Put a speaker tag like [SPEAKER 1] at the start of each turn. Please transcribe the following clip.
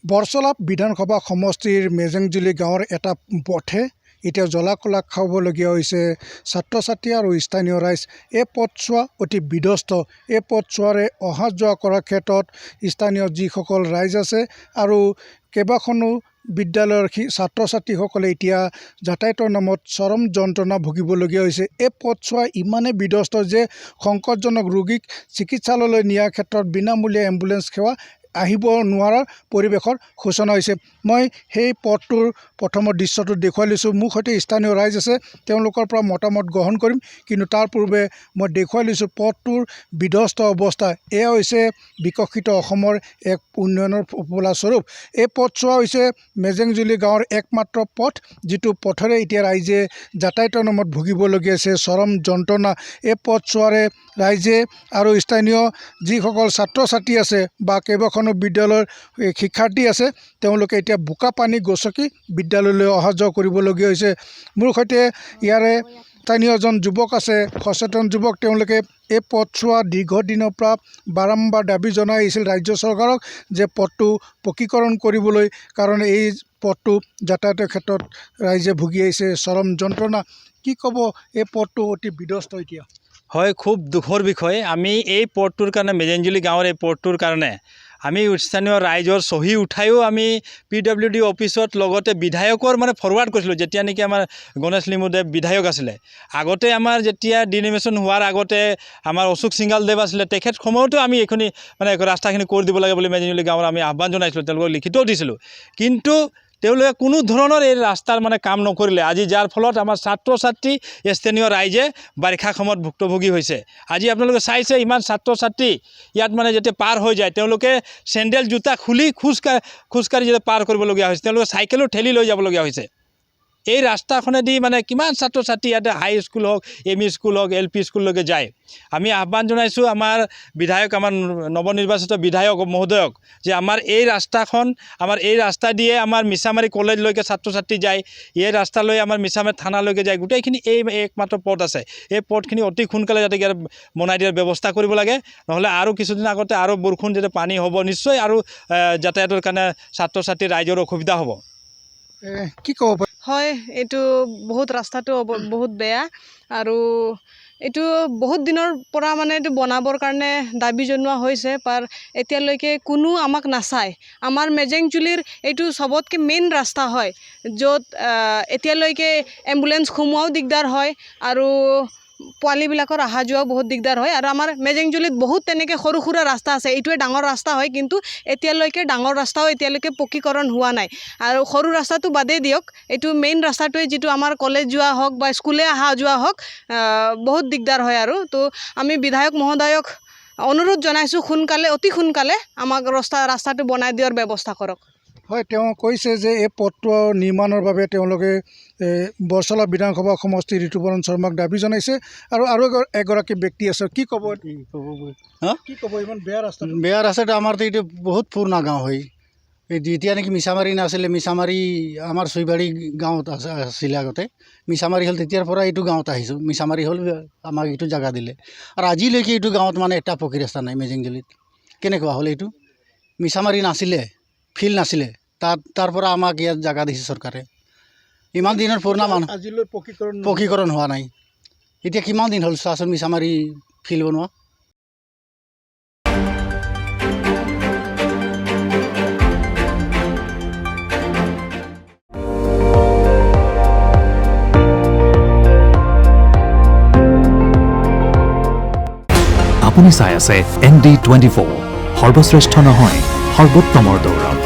[SPEAKER 1] বৰচলা বিধানসভা সমষ্টিৰ মেজেংজুলি গাঁৱৰ এটা পথে এতিয়া জ্বলা-কলা খাবলগীয়া হৈছে ছাত্ৰ-ছাত্ৰী আৰু স্থানীয় ৰাইজ। এই পথছোৱা অতি বিধ্বস্ত। এই পথছোৱাৰে অহা যোৱা কৰাৰ ক্ষেত্ৰত স্থানীয় যিসকল ৰাইজ আছে আৰু কেইবাখনো বিদ্যালয়ৰ ছাত্ৰ-ছাত্ৰীসকলে এতিয়া যাতায়াতৰ নামত চৰম যন্ত্ৰণা ভুগিবলগীয়া হৈছে। এই পথছোৱা ইমানেই বিধ্বস্ত যে সংকটজনক ৰোগীক চিকিৎসালয়লৈ নিয়াৰ ক্ষেত্ৰত বিনামূলীয়া এম্বুলেন্স সেৱা আহিব নোৱাৰাৰ পৰিৱেশৰ সূচনা হৈছে। মই সেই পথটোৰ প্ৰথমৰ দৃশ্যটো দেখুৱাই লৈছোঁ। মোৰ সৈতে স্থানীয় ৰাইজ আছে, তেওঁলোকৰ পৰা মতামত গ্ৰহণ কৰিম, কিন্তু তাৰ পূৰ্বে মই দেখুৱাই লৈছোঁ পথটোৰ বিধ্বস্ত অৱস্থা। এয়া হৈছে বিকশিত অসমৰ এক উন্নয়নৰ ফলাস্বৰূপ। এই পথছোৱা হৈছে মেজেংজুলি গাঁৱৰ একমাত্ৰ পথ, যিটো পথেৰে এতিয়া ৰাইজে যাতায়াতৰ নামত ভুগিবলগীয়া হৈছে চৰম যন্ত্ৰণা। এই পথছোৱাৰে ৰাইজে আৰু স্থানীয় যিসকল ছাত্ৰ-ছাত্ৰী আছে বা কেইবাখনো বিদ্যালয়ৰ শিক্ষাৰ্থী আছে, তেওঁলোকে এতিয়া বোকা পানী গচকি বিদ্যালয়লৈ অহা যোৱা কৰিবলগীয়া হৈছে। মোৰ সৈতে ইয়াৰে স্থানীয় এজন যুৱক আছে, সচেতন যুৱক। তেওঁলোকে এই পথছোৱা দীৰ্ঘদিনৰ পৰা বাৰম্বাৰ দাবী জনাই আহিছিল ৰাজ্য চৰকাৰক যে পথটো পকীকৰণ কৰিবলৈ, কাৰণ এই পথটো যাতায়াতৰ ক্ষেত্ৰত ৰাইজে ভুগি আহিছে চৰম যন্ত্ৰণা। কি ক'ব, এই পথটো অতি বিধ্বস্ত এতিয়া?
[SPEAKER 2] হয়, খুব দুখৰ বিষয়। আমি এই পথটোৰ কাৰণে, মেজেংজুলি গাঁৱৰ এই পথটোৰ কাৰণে আমি স্থানীয় ৰাইজৰ চহী উঠায়ো আমি PWD অফিচত লগতে বিধায়কৰ ফৰৱাৰ্ড কৰিছিলোঁ, যেতিয়া নেকি আমাৰ গণেশ লিমুদেৱ বিধায়ক আছিলে। আগতে আমাৰ যেতিয়া ডিনিমেশ্যন হোৱাৰ আগতে আমাৰ অশোক সিংগালদেৱ আছিলে, তেখেত সময়তো আমি এইখিনি ৰাস্তাখিনি কৰি দিব লাগে বুলি মেজেংজুলি গাঁৱৰ আমি আহ্বান জনাইছিলোঁ, তেওঁলোকক লিখিতও দিছিলোঁ। কিন্তু তেওঁলোকে কোনো ধৰণৰ এই ৰাস্তাৰ কাম নকৰিলে। আজি যাৰ ফলত আমাৰ ছাত্ৰ-ছাত্ৰী, স্থানীয় ৰাইজে বাৰিষা সময়ত ভুক্তভোগী হৈছে। আজি আপোনালোকে চাইছে ইমান ছাত্ৰ-ছাত্ৰী ইয়াত যেতিয়া পাৰ হৈ যায়, তেওঁলোকে চেণ্ডেল জোতা খুলি খোজকাঢ়ি যেতিয়া পাৰ কৰিবলগীয়া হৈছে, তেওঁলোকে চাইকেলো ঠেলি লৈ যাবলগীয়া হৈছে। এই ৰাস্তাখনেদি কিমান ছাত্ৰ-ছাত্ৰী ইয়াতে হাই স্কুল হওক, ME স্কুল হওক, LP স্কুললৈকে যায়। আমি আহ্বান জনাইছোঁ আমাৰ বিধায়ক, আমাৰ নৱনিৰ্বাচিত বিধায়ক মহোদয়ক, যে আমাৰ এই ৰাস্তাখন, আমাৰ এই ৰাস্তা দিয়ে আমাৰ মিছামাৰী কলেজলৈকে ছাত্ৰ-ছাত্ৰী যায়, এই ৰাস্তালৈ আমাৰ মিছামাৰী থানালৈকে যায়, গোটেইখিনি এই একমাত্ৰ পথ আছে। এই পথখিনি অতি সোনকালে যাতে বনাই দিয়াৰ ব্যৱস্থা কৰিব লাগে, নহ'লে আৰু কিছুদিন আগতে আৰু বৰষুণ যেতিয়া পানী হ'ব, নিশ্চয় আৰু যাতায়াতৰ কাৰণে ছাত্ৰ-ছাত্ৰী ৰাইজৰ অসুবিধা হ'ব।
[SPEAKER 1] কি ক'ব?
[SPEAKER 3] হয়, এইটো ৰাস্তাটো বহুত বেয়া আৰু এইটো বহুত দিনৰ পৰা এইটো বনাবৰ কাৰণে দাবী জনোৱা হৈছে, পাৰ এতিয়ালৈকে কোনো আমাক নাচায়। আমাৰ মেজেংজুলিৰ এইটো চবতকৈ মেইন ৰাস্তা হয়, য'ত এতিয়ালৈকে এম্বুলেন্স সোমোৱাও দিগদাৰ হয় আৰু পোৱালীবিলাকৰ অহা যোৱাও বহুত দিগদাৰ হয়। আৰু আমাৰ মেজেংজুলিত বহুত তেনেকৈ সৰু সুৰা ৰাস্তা আছে, এইটোৱে ডাঙৰ ৰাস্তা হয়, কিন্তু এতিয়ালৈকে ডাঙৰ ৰাস্তাও পকীকৰণ হোৱা নাই। আৰু সৰু ৰাস্তাটো বাদেই দিয়ক, এইটো মেইন ৰাস্তাটোৱে যিটো আমাৰ কলেজ যোৱা হওক বা স্কুলে অহা যোৱা হওক বহুত দিগদাৰ হয়। আৰু তো আমি বিধায়ক মহোদয়ক অনুৰোধ জনাইছোঁ, অতি সোনকালে আমাক ৰাস্তাটো বনাই দিয়াৰ ব্যৱস্থা কৰক।
[SPEAKER 1] হয়, তেওঁ কৈছে যে এই পথটো নিৰ্মাণৰ বাবে তেওঁলোকে বৰচলা বিধানসভা সমষ্টিৰ ঋতুপৰণ শৰ্মাক দাবী জনাইছে। আৰু এগৰাকী ব্যক্তি আছে, কি ক'ব? কি ক'ব, ইমান বেয়া ৰাস্তা?
[SPEAKER 4] বেয়া ৰাস্তাটো আমাৰতো এইটো বহুত পুৰণা গাঁও হয়। যেতিয়া নেকি মিছামাৰী নাছিলে, মিছামাৰী আমাৰ চুইবাৰী গাঁৱত আছিলে আগতে, মিছামাৰী হ'ল তেতিয়াৰ পৰা এইটো গাঁৱত আহিছোঁ। মিছামাৰী হ'ল আমাক এইটো জেগা দিলে, আৰু আজিলৈকে এইটো গাঁৱত এটা পকী ৰাস্তা নাই। মেজেংজুলিত কেনেকুৱা হ'ল? এইটো মিছামাৰী নাছিলে, ফিল্ড নাছিলে, তাৰ পৰা আমাক ইয়াত জেগা দিছে চৰকাৰে। ইমান দিনৰ পুৰণা মানুহ,
[SPEAKER 1] আজিলৈ
[SPEAKER 4] পকীকৰণ হোৱা নাই। এতিয়া কিমান দিন হ'ল চাচোন মিছামাৰী ফিল্ড বনোৱা।
[SPEAKER 5] আপুনি চাই আছে ND24, সৰ্বশ্ৰেষ্ঠ নহয়, সৰ্বোত্তমৰ দৌৰ।